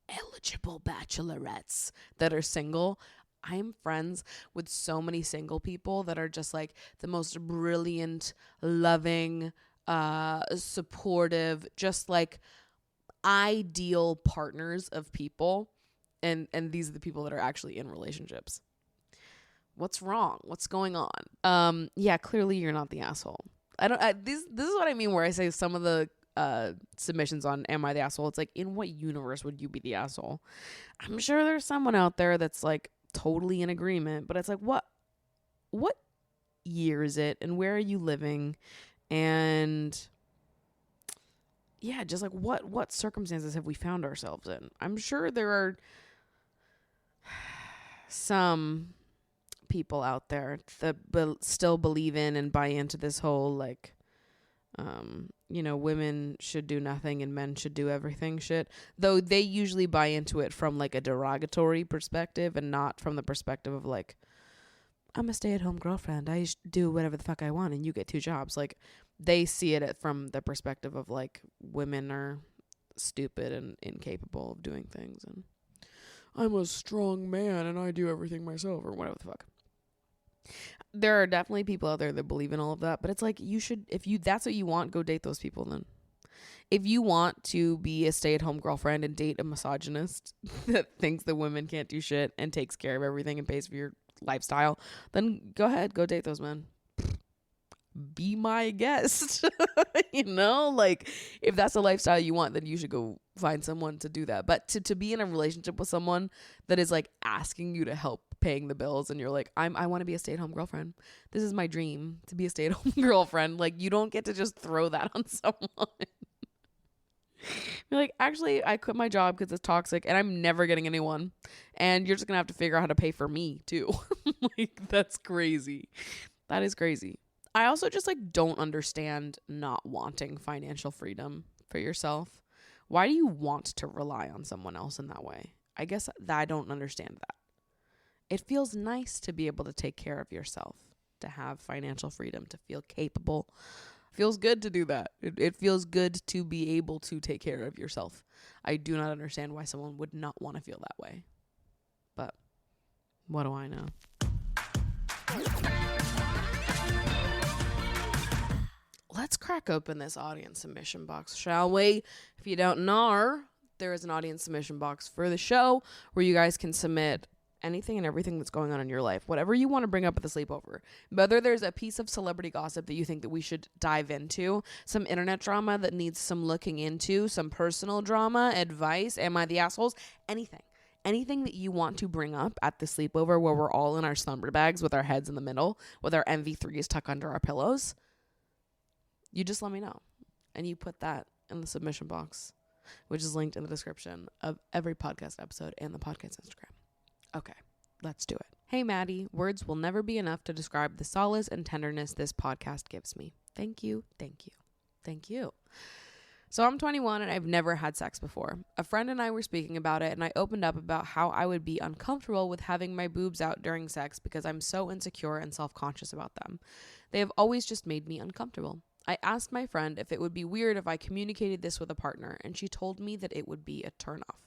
eligible bachelorettes that are single. I'm friends with so many single people that are just like the most brilliant, loving, supportive, just like ideal partners of people. And these are the people that are actually in relationships. What's wrong? What's going on? Yeah, clearly you're not the asshole. This is what I mean where I say some of the submissions on Am I the Asshole? It's like, in what universe would you be the asshole? I'm sure there's someone out there that's like totally in agreement, but it's like, what year is it and where are you living And yeah, just like what circumstances have we found ourselves in? I'm sure there are some people out there that still believe in and buy into this whole like, women should do nothing and men should do everything shit. Though they usually buy into it from like a derogatory perspective and not from the perspective of like, I'm a stay-at-home girlfriend. I do whatever the fuck I want and you get 2 jobs. Like, they see it from the perspective of like, women are stupid and incapable of doing things. And I'm a strong man and I do everything myself or whatever the fuck. There are definitely people out there that believe in all of that. But it's like, you should, if that's what you want, go date those people then. If you want to be a stay-at-home girlfriend and date a misogynist that thinks that women can't do shit and takes care of everything and pays for your lifestyle, then go ahead, go date those men. Be my guest. Like, if that's the lifestyle you want, then you should go find someone to do that. But to be in a relationship with someone that is like asking you to help paying the bills and you're like, I want to be a stay-at-home girlfriend, this is my dream to be a stay-at-home girlfriend, like, you don't get to just throw that on someone. You're like, actually, I quit my job because it's toxic and I'm never getting anyone. And you're just going to have to figure out how to pay for me too. Like, that's crazy. That is crazy. I also just like don't understand not wanting financial freedom for yourself. Why do you want to rely on someone else in that way? I guess that I don't understand that. It feels nice to be able to take care of yourself, to have financial freedom, to feel capable. Feels good to do that. It feels good to be able to take care of yourself. I do not understand why someone would not want to feel that way. But what do I know? Let's crack open this audience submission box, shall we? If you don't know, there is an audience submission box for the show where you guys can submit anything and everything that's going on in your life, whatever you want to bring up at the sleepover. Whether there's a piece of celebrity gossip that you think that we should dive into, some internet drama that needs some looking into, some personal drama, advice, am I the assholes? Anything that you want to bring up at the sleepover where we're all in our slumber bags with our heads in the middle, with our MV3s tucked under our pillows, you just let me know. And you put that in the submission box, which is linked in the description of every podcast episode and the podcast Instagram. Okay, let's do it. Hey, Maddie, words will never be enough to describe the solace and tenderness this podcast gives me. Thank you, thank you, thank you. So I'm 21 and I've never had sex before. A friend and I were speaking about it and I opened up about how I would be uncomfortable with having my boobs out during sex because I'm so insecure and self-conscious about them. They have always just made me uncomfortable. I asked my friend if it would be weird if I communicated this with a partner, and she told me that it would be a turnoff.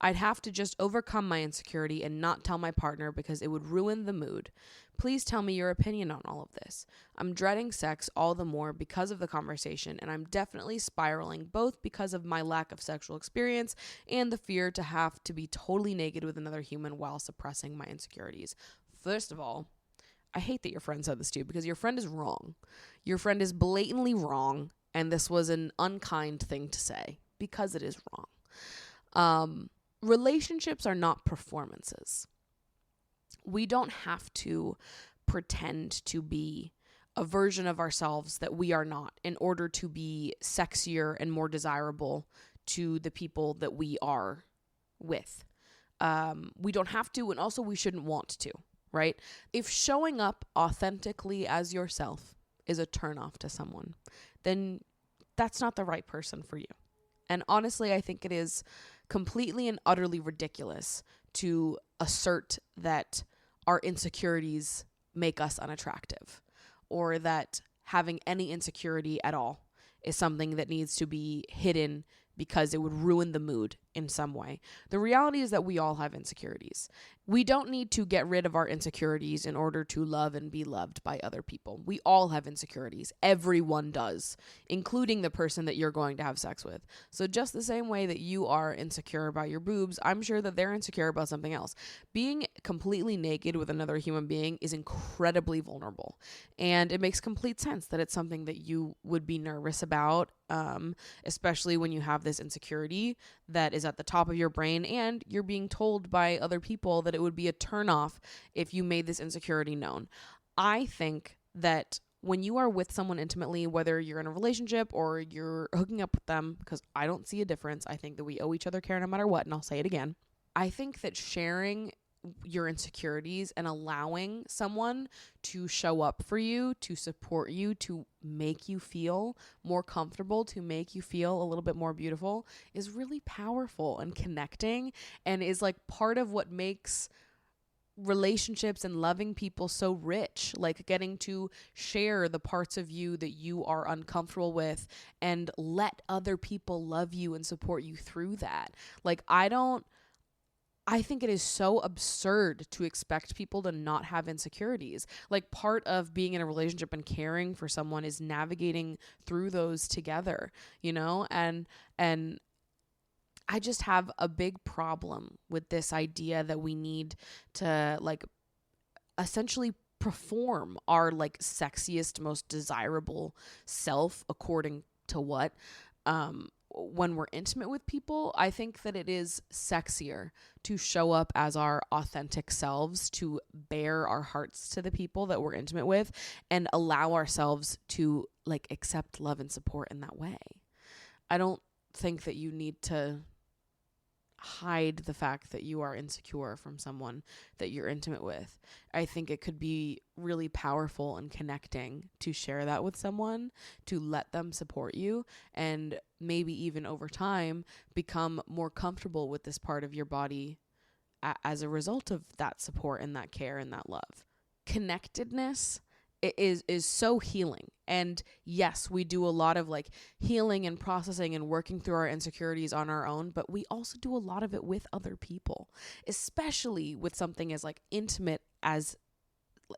I'd have to just overcome my insecurity and not tell my partner because it would ruin the mood. Please tell me your opinion on all of this. I'm dreading sex all the more because of the conversation, and I'm definitely spiraling both because of my lack of sexual experience and the fear to have to be totally naked with another human while suppressing my insecurities. First of all, I hate that your friend said this to you because your friend is wrong. Your friend is blatantly wrong, and this was an unkind thing to say because it is wrong. Relationships are not performances. We don't have to pretend to be a version of ourselves that we are not in order to be sexier and more desirable to the people that we are with. We don't have to, and also we shouldn't want to, right? If showing up authentically as yourself is a turnoff to someone, then that's not the right person for you. And honestly, I think it is completely and utterly ridiculous to assert that our insecurities make us unattractive, or that having any insecurity at all is something that needs to be hidden because it would ruin the mood in some way. The reality is that we all have insecurities. We don't need to get rid of our insecurities in order to love and be loved by other people. We all have insecurities. Everyone does, including the person that you're going to have sex with. So just the same way that you are insecure about your boobs, I'm sure that they're insecure about something else. Being completely naked with another human being is incredibly vulnerable. And it makes complete sense that it's something that you would be nervous about, especially when you have this insecurity that is at the top of your brain and you're being told by other people that it would be a turnoff if you made this insecurity known. I think that when you are with someone intimately, whether you're in a relationship or you're hooking up with them, because I don't see a difference. I think that we owe each other care no matter what. And I'll say it again. I think that sharing your insecurities and allowing someone to show up for you, to support you, to make you feel more comfortable, to make you feel a little bit more beautiful is really powerful and connecting, and is like part of what makes relationships and loving people so rich, like getting to share the parts of you that you are uncomfortable with and let other people love you and support you through that. Like, I think it is so absurd to expect people to not have insecurities. Like, part of being in a relationship and caring for someone is navigating through those together, you know? And I just have a big problem with this idea that we need to like essentially perform our like sexiest, most desirable self according to what? When we're intimate with people, I think that it is sexier to show up as our authentic selves, to bare our hearts to the people that we're intimate with, and allow ourselves to like accept love and support in that way. I don't think that you need to hide the fact that you are insecure from someone that you're intimate with. I think it could be really powerful and connecting to share that with someone, to let them support you, and maybe even over time become more comfortable with this part of your body as a result of that support and that care and that love. Connectedness is so healing. And yes, we do a lot of like healing and processing and working through our insecurities on our own, but we also do a lot of it with other people, especially with something as like intimate as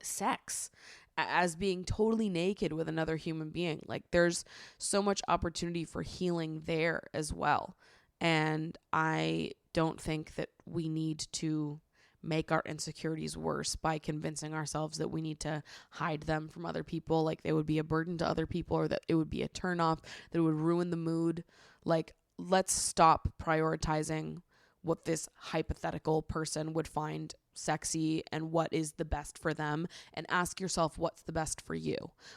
sex, as being totally naked with another human being. Like, there's so much opportunity for healing there as well. And I don't think that we need to make our insecurities worse by convincing ourselves that we need to hide them from other people, like they would be a burden to other people, or that it would be a turnoff, that it would ruin the mood. Like, let's stop prioritizing what this hypothetical person would find sexy and what is the best for them, and ask yourself what's the best for you.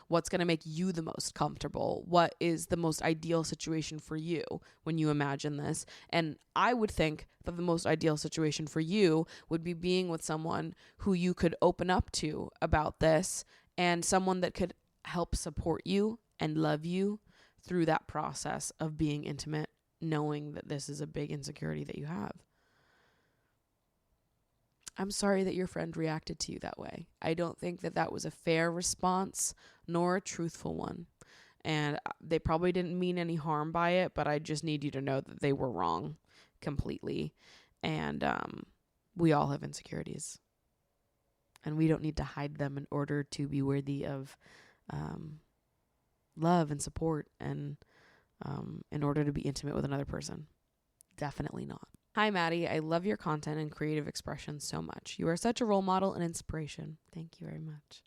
What's going to make you the most comfortable? What is the most ideal situation for you when you imagine this? And I would think that the most ideal situation for you would be being with someone who you could open up to about this, and someone that could help support you and love you through that process of being intimate, knowing that this is a big insecurity that you have. I'm sorry that your friend reacted to you that way. I don't think that that was a fair response, nor a truthful one. And they probably didn't mean any harm by it, but I just need you to know that they were wrong completely. And we all have insecurities. And we don't need to hide them in order to be worthy of love and support, and in order to be intimate with another person. Definitely not. Hi, Maddie. I love your content and creative expression so much. You are such a role model and inspiration. Thank you very much.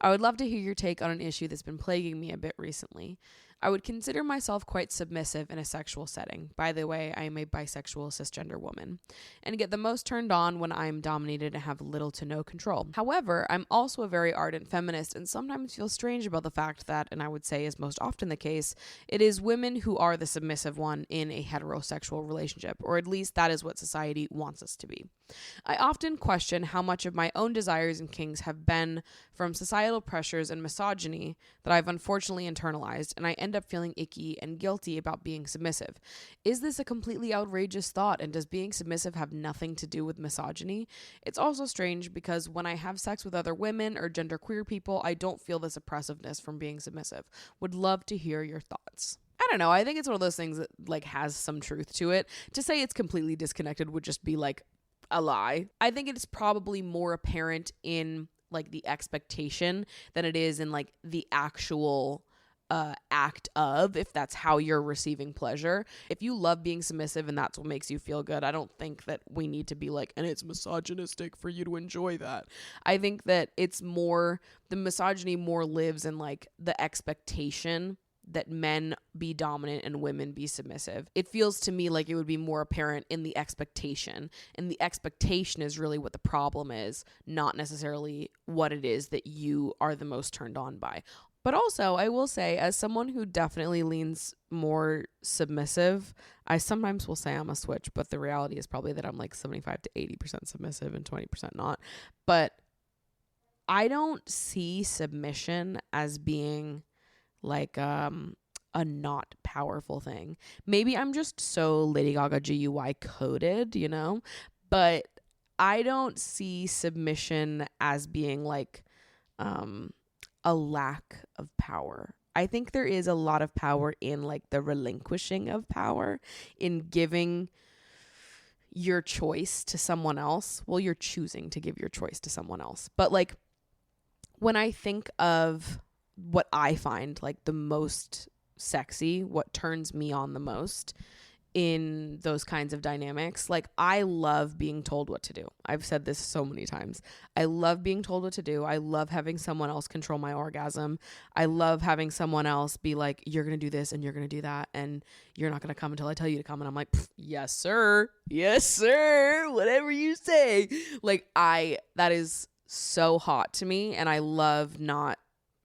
I would love to hear your take on an issue that's been plaguing me a bit recently. I would consider myself quite submissive in a sexual setting. By the way, I am a bisexual cisgender woman, and get the most turned on when I am dominated and have little to no control. However, I'm also a very ardent feminist, and sometimes feel strange about the fact that, and I would say is most often the case, it is women who are the submissive one in a heterosexual relationship, or at least that is what society wants us to be. I often question how much of my own desires and kinks have been from societal pressures and misogyny that I've unfortunately internalized, and I end up feeling icky and guilty about being submissive. Is this a completely outrageous thought, and does being submissive have nothing to do with misogyny? It's also strange because when I have sex with other women or genderqueer people, I don't feel this oppressiveness from being submissive. Would love to hear your thoughts. I don't know. I think it's one of those things that like has some truth to it. To say it's completely disconnected would just be like a lie. I think it's probably more apparent in like the expectation than it is in like the actual act of, if that's how you're receiving pleasure. If you love being submissive and that's what makes you feel good, I don't think that we need to be like, and it's misogynistic for you to enjoy that. I think that it's more, the misogyny more lives in like the expectation that men be dominant and women be submissive. It feels to me like it would be more apparent in the expectation. And the expectation is really what the problem is, not necessarily what it is that you are the most turned on by. But also, I will say, as someone who definitely leans more submissive, I sometimes will say I'm a switch, but the reality is probably that I'm like 75 to 80% submissive and 20% not. But I don't see submission as being like a not powerful thing. Maybe I'm just so Lady Gaga GUI coded, you know? But I don't see submission as being like a lack of power. I think there is a lot of power in like the relinquishing of power, in giving your choice to someone else. Well, you're choosing to give your choice to someone else. But like when I think of what I find like the most sexy, what turns me on the most in those kinds of dynamics, like I love being told what to do. I've said this so many times. I love being told what to do. I love having someone else control my orgasm. I love having someone else be like, you're going to do this and you're going to do that and you're not going to come until I tell you to come. And I'm like, yes, sir. Yes, sir. Whatever you say. Like that is so hot to me, and I love not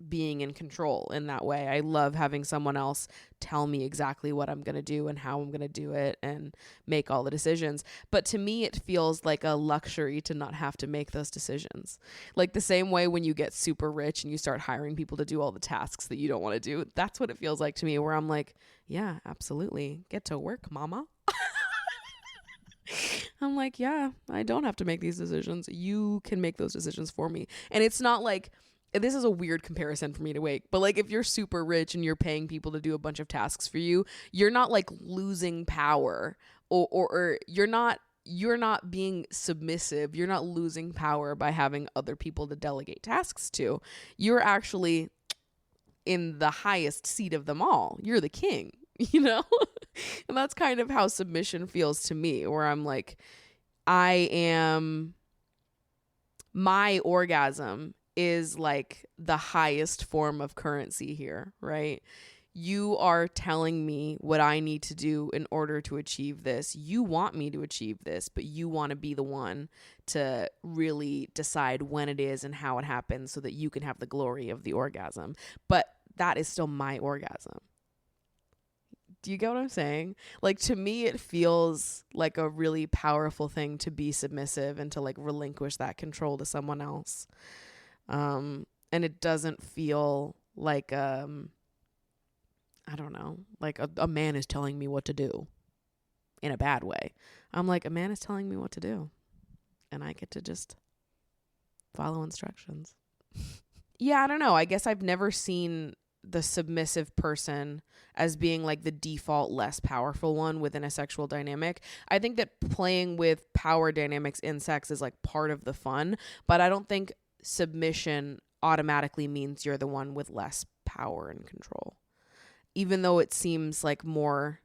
being in control in that way. I love having someone else tell me exactly what I'm going to do and how I'm going to do it and make all the decisions. But to me, it feels like a luxury to not have to make those decisions. Like the same way when you get super rich and you start hiring people to do all the tasks that you don't want to do. That's what it feels like to me, where I'm like, yeah, absolutely. Get to work, mama. I'm like, yeah, I don't have to make these decisions. You can make those decisions for me. And it's not like, this is a weird comparison for me to make, but like if you're super rich and you're paying people to do a bunch of tasks for you, you're not like losing power, or you're not being submissive. You're not losing power by having other people to delegate tasks to. You're actually in the highest seat of them all. You're the king, you know? And that's kind of how submission feels to me, where I'm like, my orgasm is like the highest form of currency here, right? You are telling me what I need to do in order to achieve this. You want me to achieve this, but you want to be the one to really decide when it is and how it happens so that you can have the glory of the orgasm. But that is still my orgasm. Do you get what I'm saying? Like, to me, it feels like a really powerful thing to be submissive and to like relinquish that control to someone else. And it doesn't feel like, I don't know, like a man is telling me what to do in a bad way. I'm like, a man is telling me what to do and I get to just follow instructions. Yeah, I don't know. I guess I've never seen the submissive person as being like the default less powerful one within a sexual dynamic. I think that playing with power dynamics in sex is like part of the fun, but I don't think submission automatically means you're the one with less power and control, even though it seems like more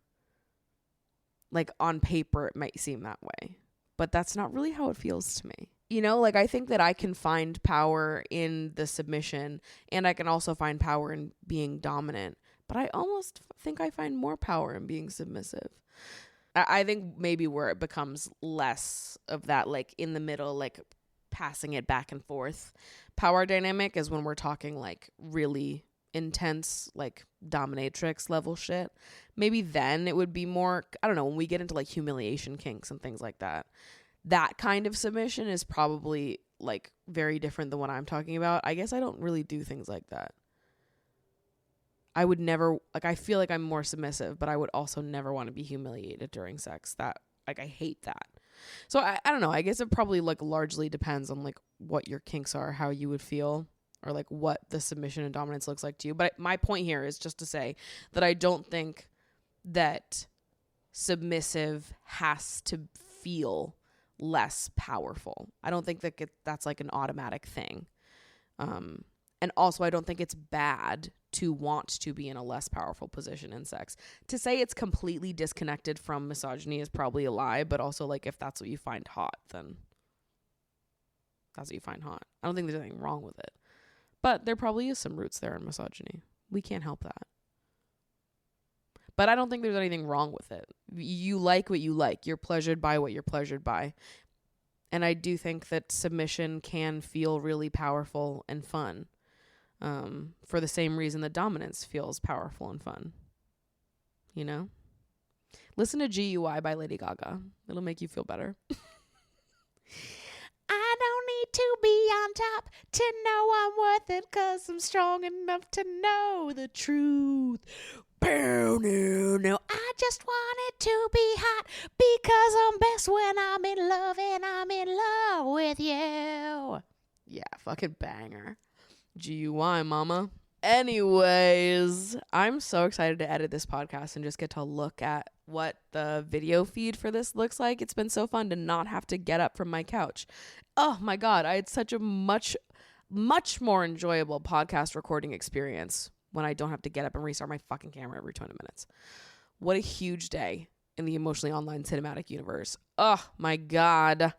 like on paper it might seem that way, but that's not really how it feels to me. You know, like I think that I can find power in the submission, and I can also find power in being dominant, but I almost think I find more power in being submissive. I think maybe where it becomes less of that, like in the middle, like passing it back and forth power dynamic, is when we're talking like really intense, like dominatrix level shit. Maybe then it would be more, I don't know, when we get into like humiliation kinks and things like that. That kind of submission is probably like very different than what I'm talking about. I guess I don't really do things like that. I would never, like, I feel like I'm more submissive, but I would also never want to be humiliated during sex. That, like, I hate that. So I don't know. I guess it probably like largely depends on like what your kinks are, how you would feel, or like what the submission and dominance looks like to you. But my point here is just to say that I don't think that submissive has to feel less powerful. I don't think that that's like an automatic thing. And also I don't think it's bad to want to be in a less powerful position in sex. To say it's completely disconnected from misogyny is probably a lie, but also like if that's what you find hot, then that's what you find hot. I don't think there's anything wrong with it. But there probably is some roots there in misogyny. We can't help that. But I don't think there's anything wrong with it. You like what you like. You're pleasured by what you're pleasured by. And I do think that submission can feel really powerful and fun. For the same reason that dominance feels powerful and fun. You know? Listen to GUI by Lady Gaga. It'll make you feel better. I don't need to be on top to know I'm worth it, 'cause I'm strong enough to know the truth. No, I just want it to be hot because I'm best when I'm in love, and I'm in love with you. Yeah, fucking banger. GUI, mama. Anyways, I'm so excited to edit this podcast and just get to look at what the video feed for this looks like. It's been so fun to not have to get up from my couch. Oh my God, I had such a much more enjoyable podcast recording experience when I don't have to get up and restart my fucking camera every 20 minutes. What a huge day in the emotionally online cinematic universe. Oh my God.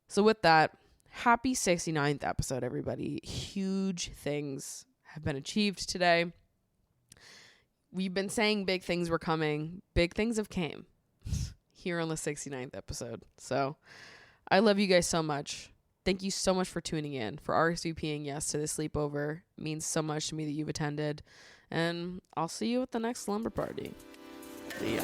So with that, happy 69th episode, everybody. Huge things have been achieved today. We've been saying big things were coming. Big things have came here on the 69th episode. So I love you guys so much. Thank you so much for tuning in, for RSVPing yes to this sleepover. It means so much to me that you've attended. And I'll see you at the next slumber party. See ya.